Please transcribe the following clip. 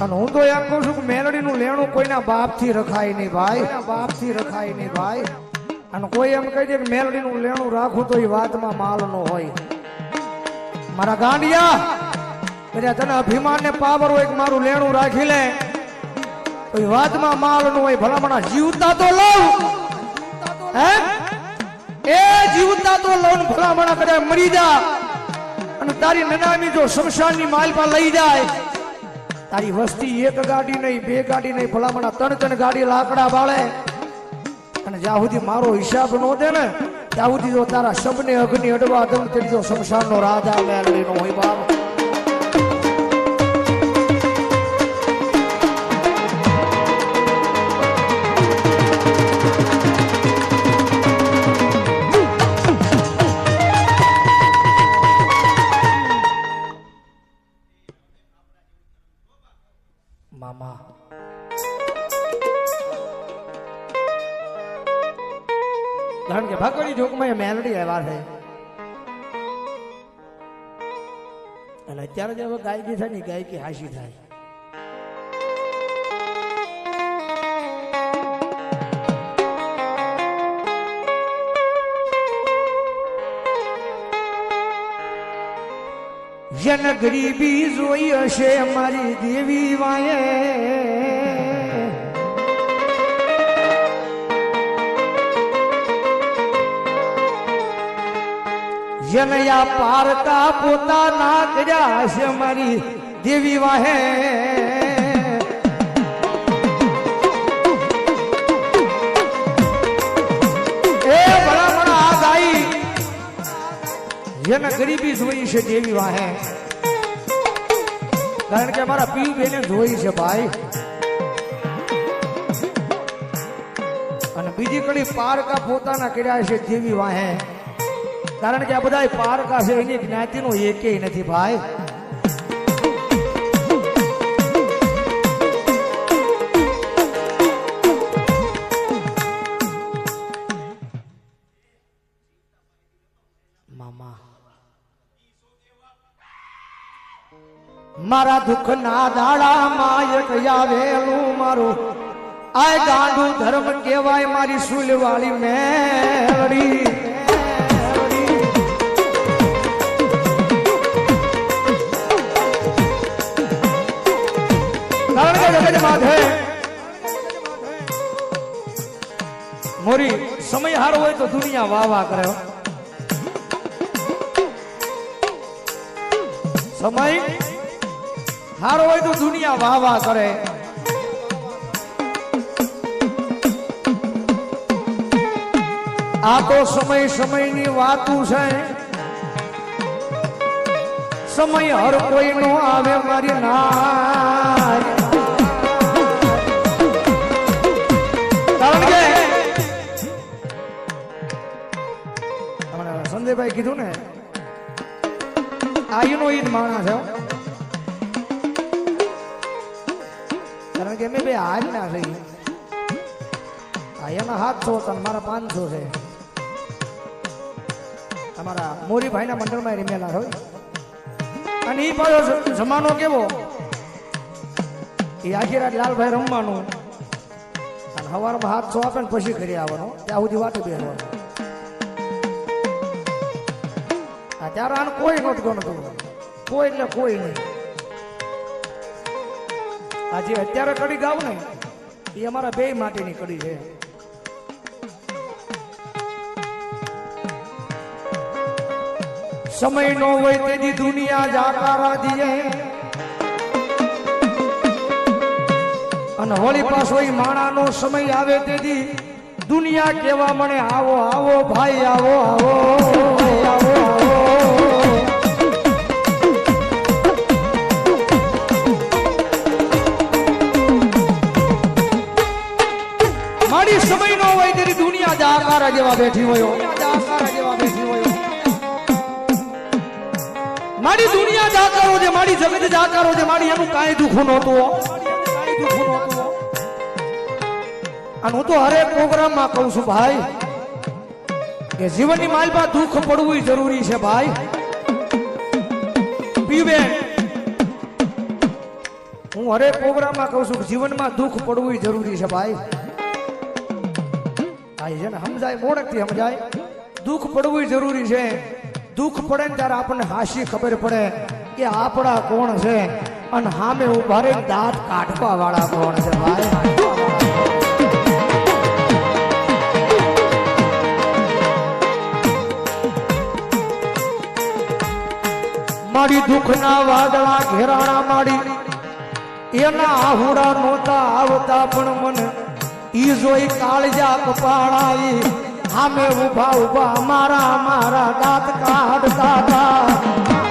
અને હું તો એમ કહું છું કે મેલડીનું લેણું કોઈના બાપથી રખાય નહીં ભાઈ, બાપથી રખાય નહીં ભાઈ. અને કોઈ એમ કહી દે કે મેલડીનું લેણું રાખું તો એ વાતમાં માલ નો હોય. મારા ગાંડિયા એટલે તને અભિમાન ને પાવર હોય કે મારું લેણું રાખી લે તો એ વાતમાં માલ નો હોય. ભલામણા જીવતા તો લઉં, હે એ જીવતા તો લઉં, ભલામણા કદાચ મરી જા અને તારી નનામી જો શમશાનની માલપા લઈ જાય, તારી વસ્તી એક ગાડી નહીં, બે ગાડી નહીં, ભલામણા ત્રણ ગાડી લાકડા બાળે. અને જ્યાં સુધી મારો હિસાબ નો દે ને ત્યાં સુધી જો તારા શબને અગ્નિ અડવા દઉં તેની જો શમશાનનો રાજા મેલડીનો હોય બાપ. મામા કારણ કે ભગવાનની જોગમાં મેલડી આવ્યા છે અને અત્યારે જે ગાયકી થાય ને ગાયકી હાસી થાય. જન ગરીબી જોઈ હશે મારી દેવી વાયે, જનયા પારકા પોતાના કર્યા હશે મારી દેવી વાહે. એ ભલામણા આ ગાઈ જેને ગરીબી જોઈ છે દેવી વાહે, કારણ કે અમારા પીયુ બેને જોઈ છે ભાઈ. અને બીજી કડી પારકા પોતાના કર્યા છે દેવી વાહે, કારણ કે આ બધા પારકા છે એની જ્ઞાતિનો એકેય નથી ભાઈ. મામા મારા દુઃખ ના દાડામાં એક આવેલું મારું આ ગાંડું ધર્મ કહેવાય મારી સુલવાળી મેલડી. મોરી સમય હારો હોય તો દુનિયા વાહ વાહ કરે, સમય હારો હોય તો દુનિયા વાહ વાહ કરે. આ તો સમયની વાતું છે, સમય હર કોઈ નો આવે મારી નાય. સંજયભાઈ કીધું ને આયુનો ઈદ માણસ છે, કારણ કે અમે બે હાજ ના થઈ. એના 700 હતા મારા 500 છે. અમારા મોરીભાઈ ના મંડળમાં રમેલા હોય. અને એ પાછો જમાનો કેવો, એ આખી રાત લાલભાઈ રમવાનું અને સવારમાં 700 આપે ને પછી ઘરે આવવાનું, ત્યાં સુધી વાટે બેસવાનું. ત્યારે આને કોઈ નહોતું ગણતું, કોઈ એટલે કોઈ નહીં. આજે અત્યારે કડી ગાવ ને એ અમારા બે માટેની કડી છે. સમય નો હોય તેથી દુનિયા જાકારા દીએ, અને વળી પાછો એ માણાનો સમય આવે તેથી દુનિયા કેવા મને આવો આવો ભાઈ આવો આવો આવો આવો. મારી સમય નો હોય તેની દુનિયા જાકારા જેવા બેઠી હોય, મારી દુનિયા જાકારો છે, મારી જગત જાકારો છે, મારી એનું કાંઈ દુઃખ નહોતું. અને હું તો હરેક પ્રોગ્રામમાં કહું છું ભાઈ કે જીવનની માલમાં દુઃખ પડવું જરૂરી છે ભાઈ. પીવે હું હું હરેક પ્રોગ્રામમાં કહું છું કે જીવનમાં દુઃખ પડવું જરૂરી છે ભાઈ. ભાઈ છે ને સમજાય, મોડકથી સમજાય. દુઃખ પડવું જરૂરી છે. દુઃખ પડે ને ત્યારે આપણને હાશી ખબર પડે કે આપણા કોણ છે અને સામે ઉભા રહી દાંત કાઢવા વાળા કોણ છે ભાઈ. મારી દુઃખના વાદળા ઘેરાણા માડી એના આહુડા નહોતા આવતા પણ મને ઈ જોઈ કાળજા કપાળાઈ સામે ઉભા ઉભા મારા દાંત કાઢતા હતા.